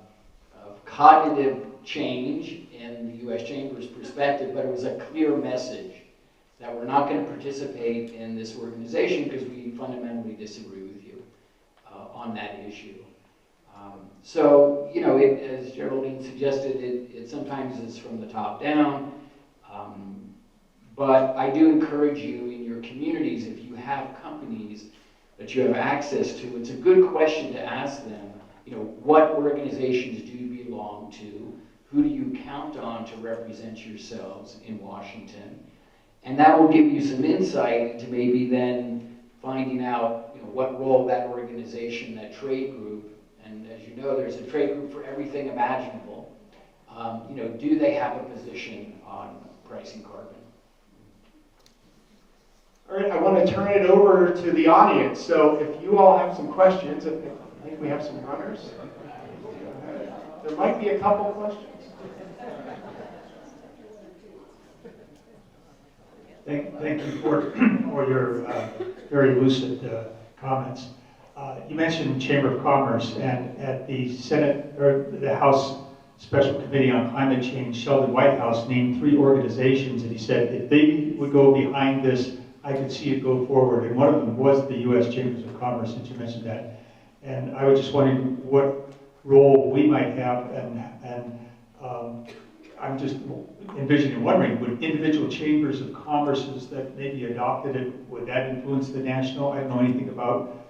cognitive change in the U.S. Chamber's perspective, but it was a clear message that we're not going to participate in this organization because we fundamentally disagree with you on that issue. As Geraldine suggested, it sometimes is from the top down. But I do encourage you in your communities, if you have companies that you have access to, it's a good question to ask them, what organizations do you belong to? Who do you count on to represent yourselves in Washington? And that will give you some insight into maybe then finding out, what role that organization, that trade group, and as you know, there's a trade group for everything imaginable. Do they have a position on pricing carbon? All right, I want to turn it over to the audience. So if you all have some questions, I think we have some runners. There might be a couple questions. Thank you for your very lucid comments. You mentioned Chamber of Commerce, and at the Senate or the House Special Committee on Climate Change, Sheldon Whitehouse named 3 organizations, and he said if they would go behind this, I could see it go forward. And one of them was the U.S. Chambers of Commerce, since you mentioned that. And I was just wondering what role we might have, and I'm just envisioning and wondering, would individual chambers of commerces that maybe adopted it, would that influence the national? I don't know anything about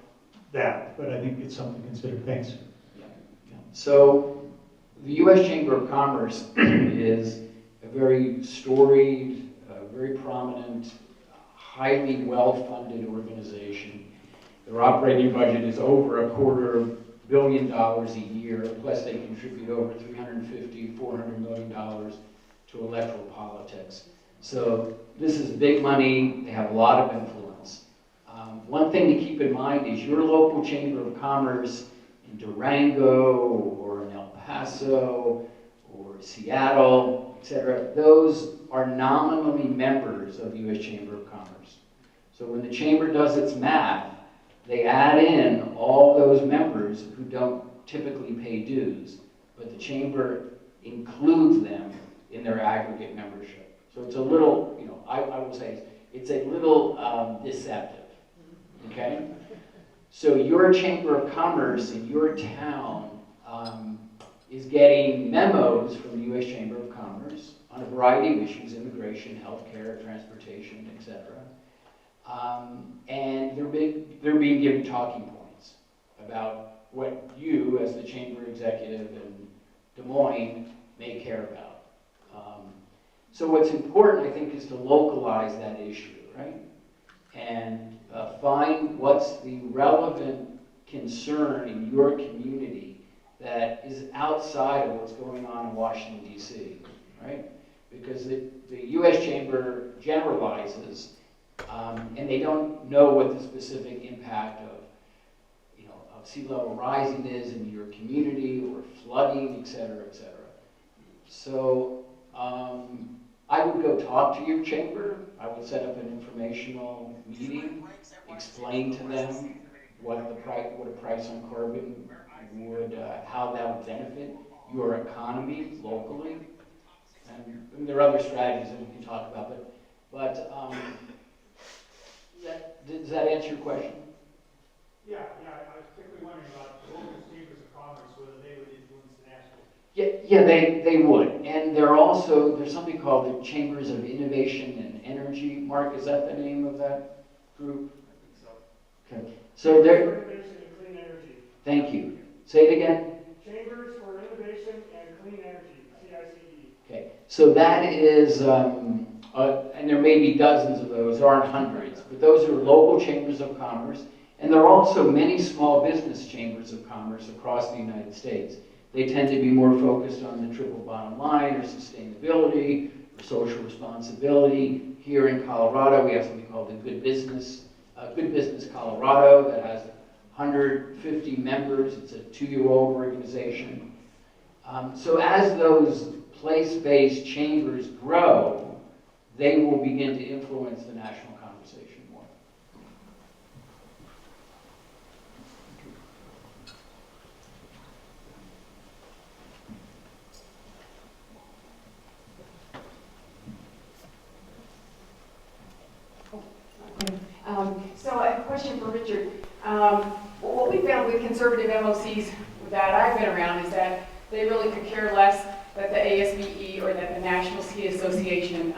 that, but I think it's something to consider. Thanks. So the U.S. Chamber of Commerce is a very storied, very prominent, highly well-funded organization. Their operating budget is over $250 million a year, plus they contribute over $350–400 million to electoral politics. So this is big money. They have a lot of influence. One thing to keep in mind is your local Chamber of Commerce in Durango or in El Paso or Seattle, etc., those are nominally members of the U.S. Chamber of Commerce. So when the Chamber does its math, they add in all those members who don't typically pay dues, but the Chamber includes them in their aggregate membership. So it's a little, I will say, it's a little deceptive, okay? So your Chamber of Commerce in your town is getting memos from the U.S. Chamber of Commerce on a variety of issues: immigration, healthcare, transportation, etc. And they're being given talking points about what you, as the chamber executive in Des Moines, may care about. So what's important, I think, is to localize that issue, right? And find what's the relevant concern in your community that is outside of what's going on in Washington, D.C., right? Because the U.S. Chamber generalizes, and they don't know what the specific impact of sea level rising is in your community, or flooding, et cetera, et cetera. So I would go talk to your chamber. I would set up an informational meeting, explain to them what a price on carbon would, how that would benefit your economy locally. And there are other strategies that we can talk about, but does that answer your question? Yeah, I was particularly wondering about the local chambers of commerce, whether they would influence Yeah, they would. And there's something called the Chambers of Innovation and Energy. Mark, is that the name of that group? I think so. Okay. So they're, Innovation and Clean Energy. thank you. Say it again. Chambers for Innovation and Clean Energy, CICE. Okay. So that is, and there may be dozens of those, there aren't hundreds, but those are local chambers of commerce. And there are also many small business chambers of commerce across the United States. They tend to be more focused on the triple bottom line or sustainability or social responsibility. Here in Colorado, we have something called the Good Business Colorado that has 150 members. It's a 2-year-old organization. So as those place-based chambers grow, they will begin to influence the national conversation more. So I have a question for Richard. What we found with conservative MOCs that I've been around is that they really could care less that the ASBE or that the National Ski Association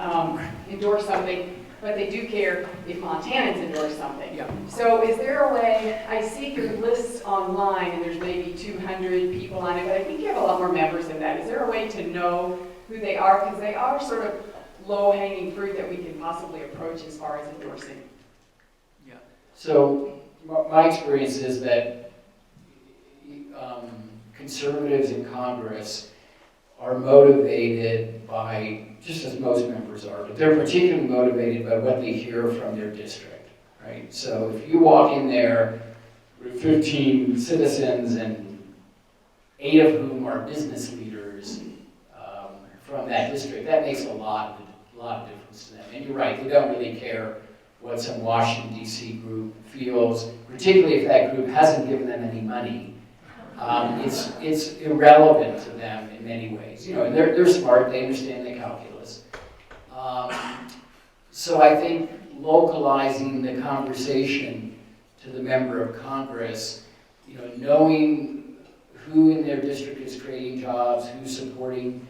endorse something, but they do care if Montanans endorse something. Yeah. So is there a way, I see your lists online and there's maybe 200 people on it, but I think you have a lot more members than that. Is there a way to know who they are? Because they are sort of low-hanging fruit that we can possibly approach as far as endorsing. Yeah. So my experience is that conservatives in Congress are motivated by, just as most members are, but they're particularly motivated by what they hear from their district, right? So if you walk in there with 15 citizens and 8 of whom are business leaders from that district, that makes a lot of difference to them. And you're right, they don't really care what some Washington, D.C. group feels, particularly if that group hasn't given them any money. It's irrelevant to them in many ways. You know, they're smart, they understand the calculus. So I think localizing the conversation to the member of Congress, you know, knowing who in their district is creating jobs, who's supporting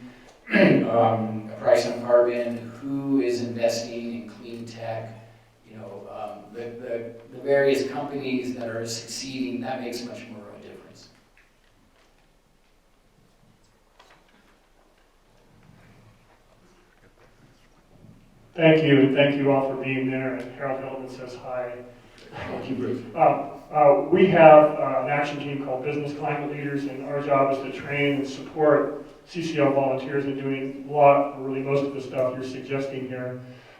a price on carbon, who is investing in clean tech, you know, the various companies that are succeeding, that makes much more of a difference. Thank you, and thank you all for being there. And Harold Hillman says hi. Thank you, Bruce. We have an action team called Business Climate Leaders, and our job is to train and support CCL volunteers in doing really most of the stuff you're suggesting here.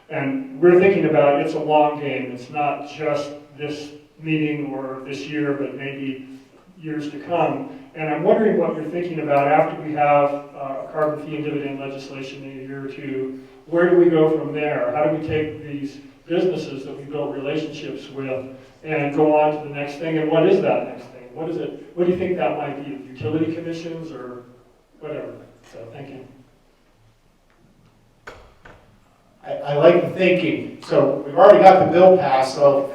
And we're thinking about it's a long game. It's not just this meeting or this year, but maybe years to come. And I'm wondering what you're thinking about after we have a carbon fee and dividend legislation in a year or two. Where do we go from there? How do we take these businesses that we built relationships with and go on to the next thing? And what is that next thing? What is it? What do you think that might be? Utility commissions or whatever? So thank you. I like the thinking. So we've already got the bill passed, so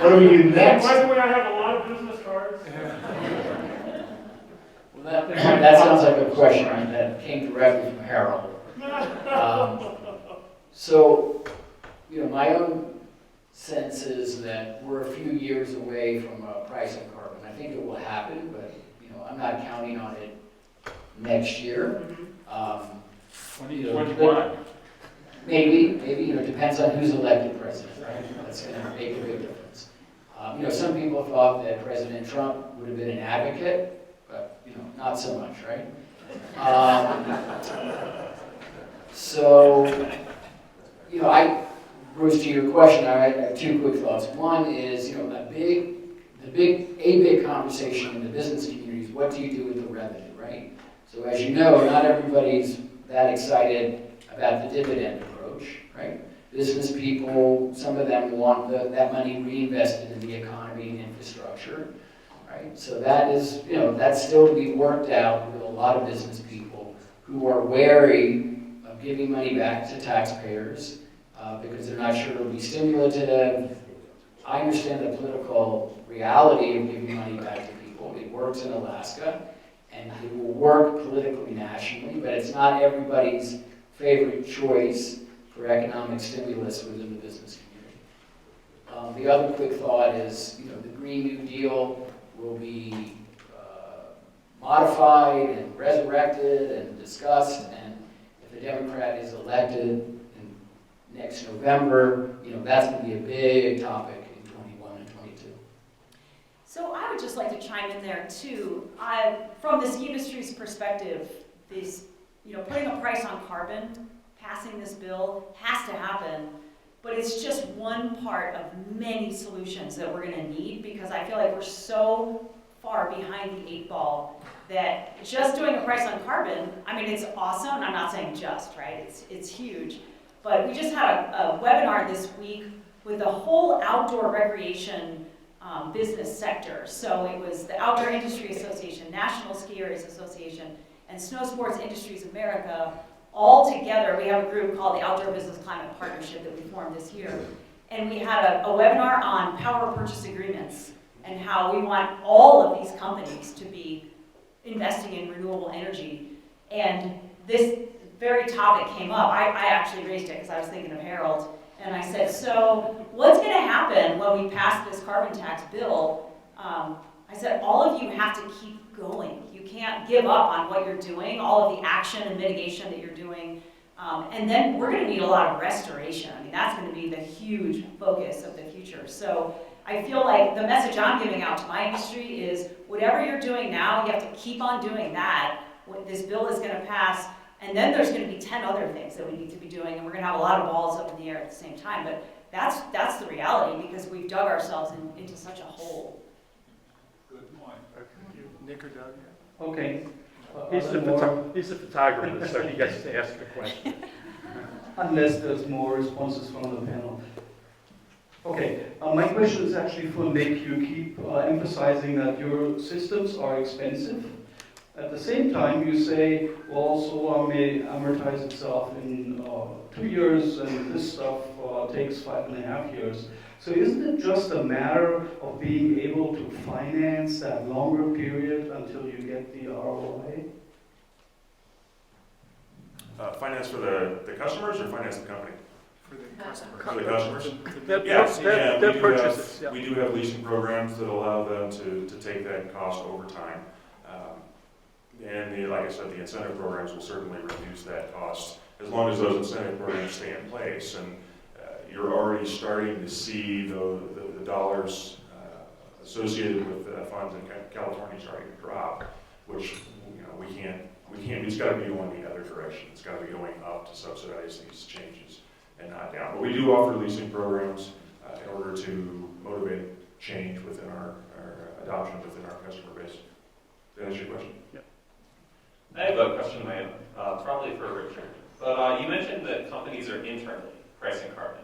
what do we do next? By the way, I have a lot of business cards. Well, that sounds like a question that came directly from Harold. So, you know, my own sense is that we're a few years away from a price on carbon. I think it will happen, but, you know, I'm not counting on it next year. 2021. Maybe, you know, it depends on who's elected president, right? That's going to make a big difference. You know, some people thought that President Trump would have been an advocate, but, you know, not so much, right? So, you know, Bruce, to your question, I have 2 quick thoughts. One is, you know, a big conversation in the business community is what do you do with the revenue, right? So as you know, not everybody's that excited about the dividend approach, right? Business people, some of them want that money reinvested in the economy and infrastructure, right? So that is, you know, that's still to be worked out with a lot of business people who are wary of giving money back to taxpayers because they're not sure it'll be stimulative. I understand the political reality of giving money back to people. It works in Alaska. and it will work politically nationally, but it's not everybody's favorite choice for economic stimulus within the business community. The other quick thought is, the Green New Deal will be modified and resurrected and discussed, and if a Democrat is elected next November, that's going to be a big topic in 21 and 22. So I would just like to chime in there too. From the ski industry's perspective, this, putting a price on carbon, passing this bill has to happen, but it's just one part of many solutions that we're going to need, because I feel like we're so far behind the 8 ball that just doing a price on carbon, it's awesome. I'm not saying just, right? It's huge. But we just had a webinar this week with the whole outdoor recreation business sector. So it was the Outdoor Industry Association, National Skiers Association, and Snow Sports Industries America all together. We have a group called the Outdoor Business Climate Partnership that we formed this year. And we had a webinar on power purchase agreements and how we want all of these companies to be investing in renewable energy. And this very topic came up. I actually raised it because I was thinking of Harold. And I said, so what's going to happen when we pass this carbon tax bill? I said, all of you have to keep going. You can't give up on what you're doing, all of the action and mitigation that you're doing. And then we're going to need a lot of restoration. That's going to be the huge focus of the future. So I feel like the message I'm giving out to my industry is whatever you're doing now, you have to keep on doing that. This bill is going to pass. And then there's going to be 10 other things that we need to be doing, and we're going to have a lot of balls up in the air at the same time. But that's the reality, because we've dug ourselves into such a hole. Good point. Nick or Doug? Okay. He's the photographer, so he gets to ask the question. Unless there's more responses from the panel. Okay, my question is actually for Nick. You keep emphasizing that your systems are expensive. At the same time, you say, well, solar may amortize itself in 2 years, and this stuff takes 5.5 years. So isn't it just a matter of being able to finance that longer period until you get the ROI? Finance for the customers or finance the company? For the customer. For the customers? Yes, their purchases. We do have leasing programs that allow them to take that cost over time. And like I said, the incentive programs will certainly reduce that cost as long as those incentive programs stay in place. And you're already starting to see the dollars associated with funds in California starting to drop, which we can't. It's got to be going the other direction. It's got to be going up to subsidize these changes and not down. But we do offer leasing programs in order to motivate change within our adoption within our customer base. Did that answer your question? Yeah. I have a question, probably for Richard. But you mentioned that companies are internally pricing carbon.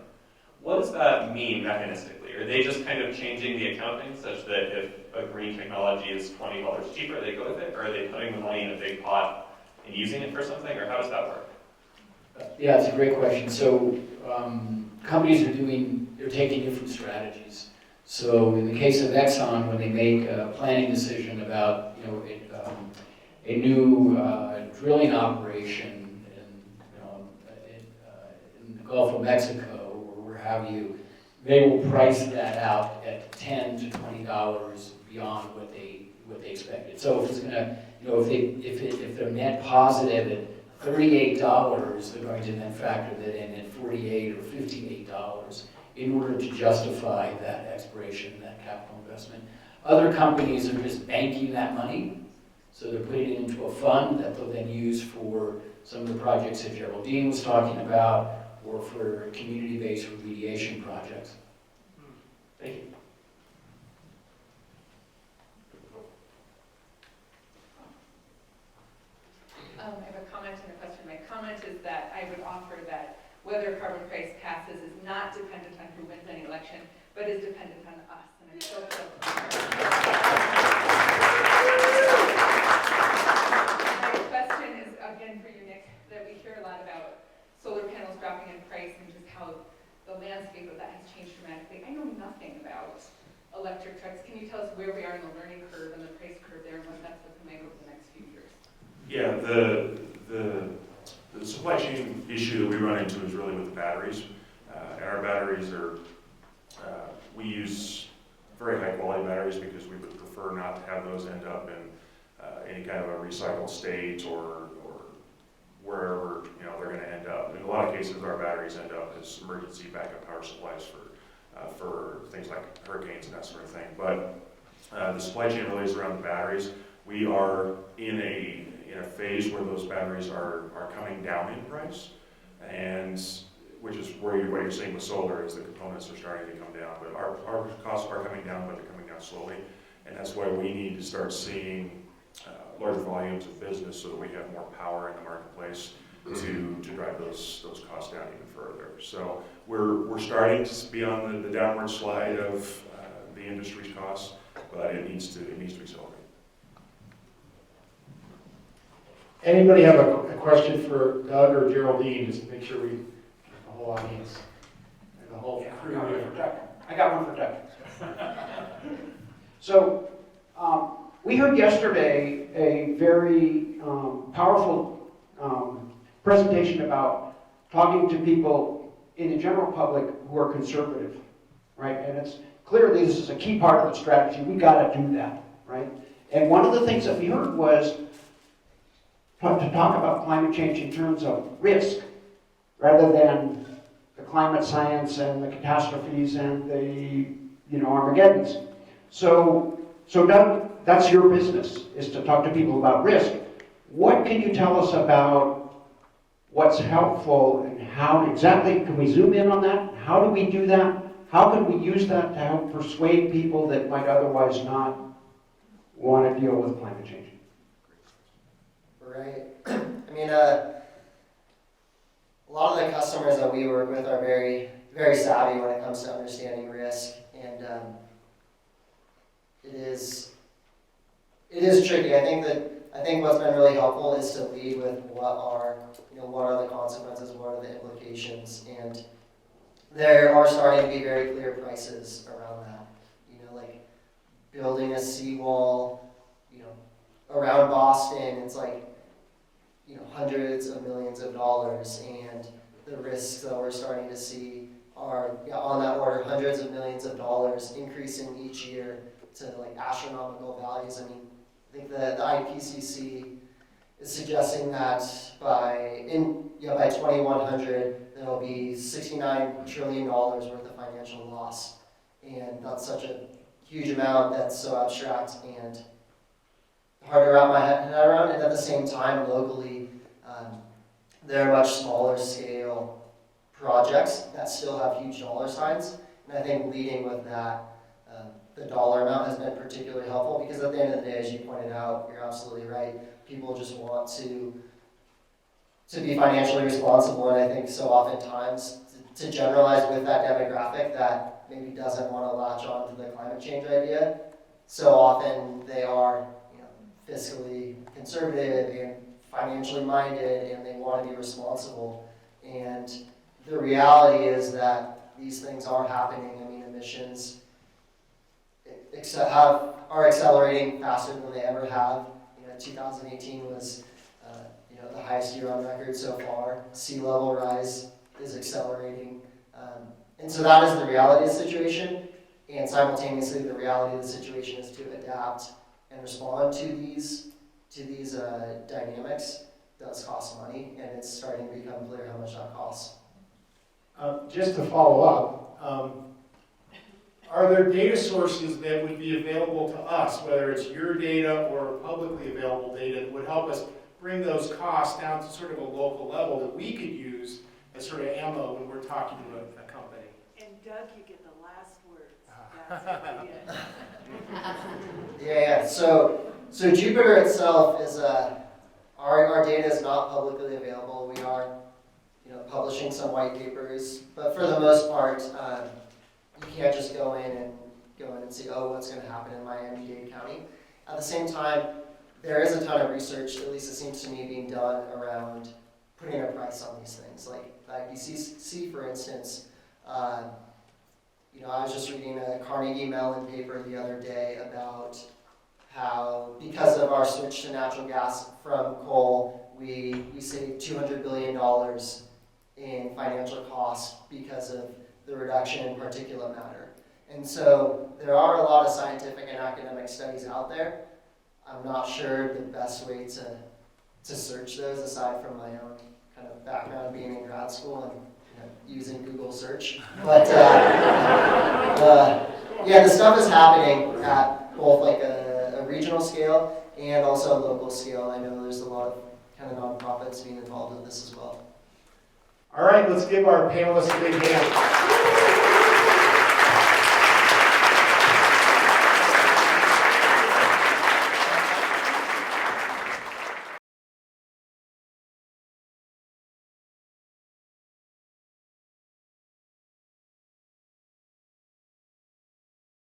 What does that mean mechanistically? Are they just kind of changing the accounting such that if a green technology is $20 cheaper, they go with it? Or are they putting the money in a big pot and using it for something? Or how does that work? Yeah, it's a great question. So companies they're taking different strategies. So in the case of Exxon, when they make a planning decision about a new drilling operation in the Gulf of Mexico or where have you, they will price that out at $10 to $20 beyond what they expected. So if it's gonna, if they're net positive at $38, they're going to then factor that in at $48 or $58 in order to justify that exploration, that capital investment. Other companies are just banking that money. So they're putting it into a fund that they'll then use for some of the projects that Geraldine was talking about, or for community-based remediation projects. Thank you. I have a comment and a question. My comment is that I would offer that whether carbon price passes is not dependent on who wins any election, but is dependent on us. And I'm so My question is, again, for you, Nick, that we hear a lot about solar panels dropping in price and just how the landscape of that has changed dramatically. I know nothing about electric trucks. Can you tell us where we are in the learning curve and the price curve there and what that's looking like over the next few Yeah, the supply chain issue that we run into is really with the batteries. And our batteries are, we use very high quality batteries because we would prefer not to have those end up in any kind of a recycled state or wherever they're going to end up. In a lot of cases, our batteries end up as emergency backup power supplies for things like hurricanes and that sort of thing. But the supply chain really is around the batteries. We are in a phase where those batteries are coming down in price, and which is what you're seeing with solar is the components are starting to come down. But our costs are coming down, but they're coming down slowly, and that's why we need to start seeing larger volumes of business so that we have more power in the marketplace to drive those costs down even further. So we're starting to be on the downward slide of the industry's costs, but it needs to accelerate. Anybody have a question for Doug or Geraldine, just to make sure we, the whole audience, and the whole crew here. I got one for Doug. So, we heard yesterday a very powerful presentation about talking to people in the general public who are conservative, right? And it's clearly this is a key part of the strategy. We got to do that, right? And one of the things that we heard was to talk about climate change in terms of risk, rather than the climate science and the catastrophes and the Armageddons. So Doug, that's your business, is to talk to people about risk. What can you tell us about what's helpful and how exactly, can we zoom in on that? How do we do that? How can we use that to help persuade people that might otherwise not want to deal with climate change? Right. I mean, a lot of the customers that we work with are very, very savvy when it comes to understanding risk, and it is tricky. I think what's been really helpful is to lead with what are the consequences, what are the implications, and there are starting to be very clear prices around that. Like building a seawall, around Boston, it's like hundreds of millions of dollars, and the risks that we're starting to see are on that order, hundreds of millions of dollars, increasing each year to like astronomical values. I mean, I think the IPCC is suggesting that by 2100 there will be $69 trillion worth of financial loss, and that's such a huge amount that's so abstract and hard to wrap my head around. And at the same time, locally, there are much smaller scale projects that still have huge dollar signs. And I think leading with that, the dollar amount has been particularly helpful, because at the end of the day, as you pointed out, you're absolutely right. People just want to be financially responsible, and I think so oftentimes to generalize with that demographic that maybe doesn't want to latch on to the climate change idea, so often they are fiscally conservative and financially minded, and they want to be responsible. And the reality is that these things are happening. I mean, emissions are accelerating faster than they ever have. 2018 was the highest year on record so far. Sea level rise is accelerating. And so that is the reality of the situation. And simultaneously, the reality of the situation is to adapt and respond to these dynamics. Does cost money, and it's starting to become clear how much that costs. Just to follow up, are there data sources that would be available to us, whether it's your data or publicly available data, that would help us bring those costs down to sort of a local level that we could use as sort of ammo when we're talking to a company? And Doug, you get the last word. Yeah. So Jupiter itself is our data is not publicly available. We are publishing some white papers, but for the most part, you can't just go in and see, what's going to happen in Miami-Dade County. At the same time, there is a ton of research, at least it seems to me, being done around putting a price on these things. Like the IPCC, for instance, I was just reading a Carnegie Mellon paper the other day about how because of our switch to natural gas from coal, we saved $200 billion in financial costs because of the reduction in particulate matter. And so there are a lot of scientific and academic studies out there. I'm not sure the best way to search those, aside from my own kind of background being in grad school and using Google search. But yeah, the stuff is happening at both like a regional scale and also a local scale. I know there's a lot of kind of nonprofits being involved in this as well. All right, let's give our panelists a big hand.